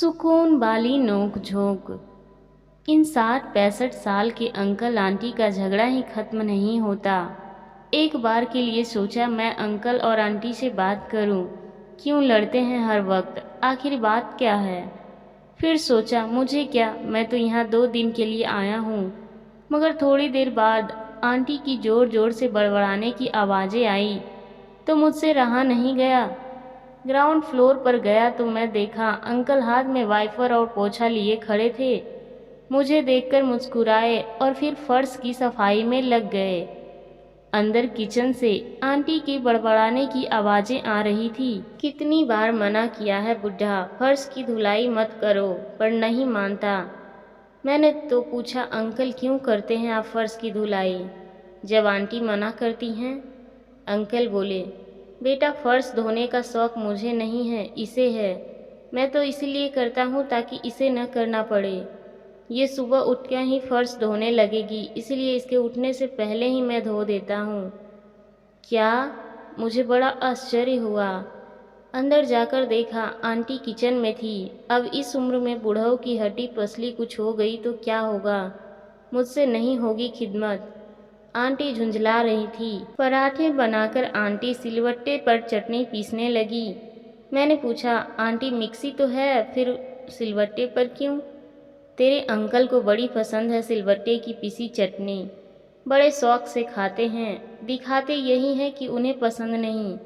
सुकून वाली नोक झोंक। इन 60-65 साल के अंकल आंटी का झगड़ा ही खत्म नहीं होता। एक बार के लिए सोचा मैं अंकल और आंटी से बात करूं। क्यों लड़ते हैं हर वक्त, आखिर बात क्या है। फिर सोचा मुझे क्या, मैं तो यहाँ 2 दिन के लिए आया हूँ। मगर थोड़ी देर बाद आंटी की ज़ोर ज़ोर से बड़बड़ाने की आवाज़ें आई तो मुझसे रहा नहीं गया। ग्राउंड फ्लोर पर गया तो मैं देखा अंकल हाथ में वाइपर और पोछा लिए खड़े थे। मुझे देखकर मुस्कुराए और फिर फर्श की सफाई में लग गए। अंदर किचन से आंटी की बड़बड़ाने की आवाज़ें आ रही थी। कितनी बार मना किया है बुढ़ा, फर्श की धुलाई मत करो, पर नहीं मानता। मैंने तो पूछा अंकल क्यों करते हैं आप फर्श की धुलाई, जब आंटी मना करती हैं। अंकल बोले बेटा फर्श धोने का शौक़ मुझे नहीं है, इसे है। मैं तो इसलिए करता हूँ ताकि इसे न करना पड़े। ये सुबह उठकर ही फर्श धोने लगेगी, इसलिए इसके उठने से पहले ही मैं धो देता हूँ। क्या? मुझे बड़ा आश्चर्य हुआ। अंदर जाकर देखा आंटी किचन में थी। अब इस उम्र में बूढ़ों की हड्डी पसली कुछ हो गई तो क्या होगा, मुझसे नहीं होगी खिदमत। आंटी झुंझला रही थी। पराठे बनाकर आंटी सिलवट्टे पर चटनी पीसने लगी। मैंने पूछा आंटी मिक्सी तो है, फिर सिलवट्टे पर क्यों? तेरे अंकल को बड़ी पसंद है सिलवट्टे की पिसी चटनी, बड़े शौक़ से खाते हैं। दिखाते यही है कि उन्हें पसंद नहीं।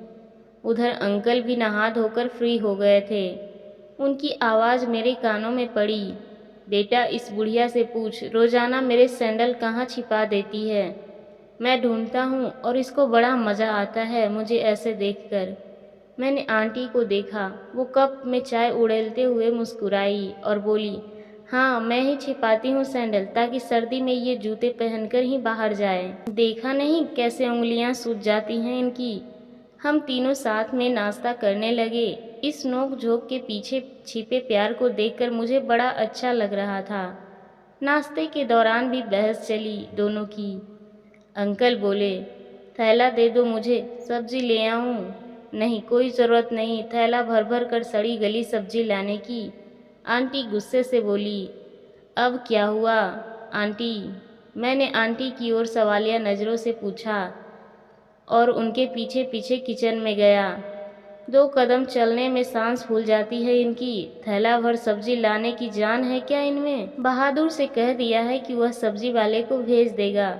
उधर अंकल भी नहा धोकर फ्री हो गए थे। उनकी आवाज़ मेरे कानों में पड़ी। बेटा इस बुढ़िया से पूछ रोज़ाना मेरे सैंडल कहाँ छिपा देती है। मैं ढूंढता हूँ और इसको बड़ा मज़ा आता है मुझे ऐसे देखकर। मैंने आंटी को देखा, वो कप में चाय उड़ेलते हुए मुस्कुराई और बोली हाँ मैं ही छिपाती हूँ सैंडल, ताकि सर्दी में ये जूते पहनकर ही बाहर जाए। देखा नहीं कैसे उंगलियाँ सूज जाती हैं इनकी। हम तीनों साथ में नाश्ता करने लगे। इस नोक झोंक के पीछे छिपे प्यार को देखकर मुझे बड़ा अच्छा लग रहा था। नाश्ते के दौरान भी बहस चली दोनों की। अंकल बोले थैला दे दो मुझे, सब्जी ले आऊं? नहीं कोई ज़रूरत नहीं थैला भर भर कर सड़ी गली सब्जी लाने की। आंटी गुस्से से बोली अब क्या हुआ आंटी? मैंने आंटी की ओर सवालिया नज़रों से पूछा और उनके पीछे पीछे किचन में गया। 2 कदम चलने में सांस फूल जाती है इनकी। थैला भर सब्जी लाने की जान है क्या इनमें? बहादुर से कह दिया है कि वह सब्जी वाले को भेज देगा।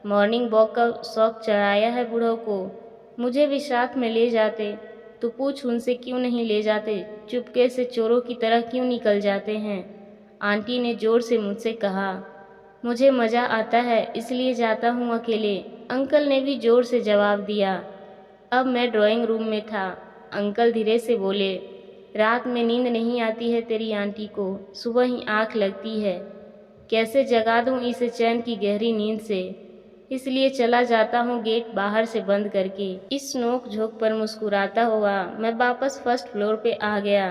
मॉर्निंग वॉक का शौक़ चढ़ाया है बूढ़ों को। मुझे भी साथ में ले जाते तो पूछ उनसे क्यों नहीं ले जाते, चुपके से चोरों की तरह क्यों निकल जाते हैं। आंटी ने ज़ोर से मुझसे कहा मुझे मज़ा आता है इसलिए जाता हूँ अकेले। अंकल ने भी ज़ोर से जवाब दिया। अब मैं ड्राइंग रूम में था। अंकल धीरे से बोले रात में नींद नहीं आती है तेरी आंटी को, सुबह ही आँख लगती है। कैसे जगा दूँ इसे चैन की गहरी नींद से, इसलिए चला जाता हूँ गेट बाहर से बंद करके। इस नोक झोंक पर मुस्कुराता हुआ मैं वापस फर्स्ट फ्लोर पे आ गया।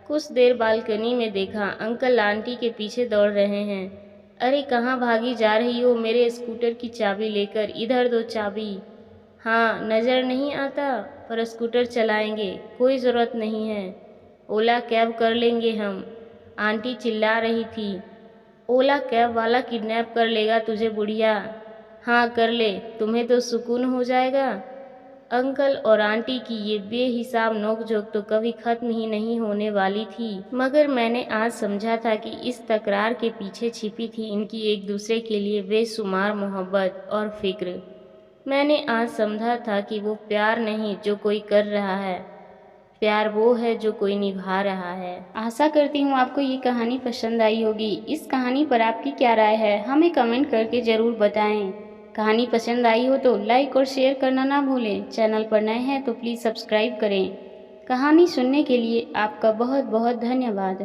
कुछ देर बालकनी में देखा अंकल आंटी के पीछे दौड़ रहे हैं। अरे कहाँ भागी जा रही हो मेरे स्कूटर की चाबी लेकर, इधर दो चाबी। हाँ नज़र नहीं आता, पर स्कूटर चलाएंगे, कोई ज़रूरत नहीं है, ओला कैब कर लेंगे हम। आंटी चिल्ला रही थी ओला कैब वाला किडनैप कर लेगा तुझे बुढ़िया। हाँ कर ले, तुम्हें तो सुकून हो जाएगा। अंकल और आंटी की ये बेहिसाब नोक-झोंक तो कभी खत्म ही नहीं होने वाली थी। मगर मैंने आज समझा था कि इस तकरार के पीछे छिपी थी इनकी एक दूसरे के लिए बेशुमार मोहब्बत और फिक्र। मैंने आज समझा था कि वो प्यार नहीं जो कोई कर रहा है, प्यार वो है जो कोई निभा रहा है। आशा करती हूँ आपको ये कहानी पसंद आई होगी। इस कहानी पर आपकी क्या राय है हमें कमेंट करके ज़रूर बताएं। कहानी पसंद आई हो तो लाइक और शेयर करना ना भूलें। चैनल पर नए हैं तो प्लीज़ सब्सक्राइब करें। कहानी सुनने के लिए आपका बहुत बहुत धन्यवाद।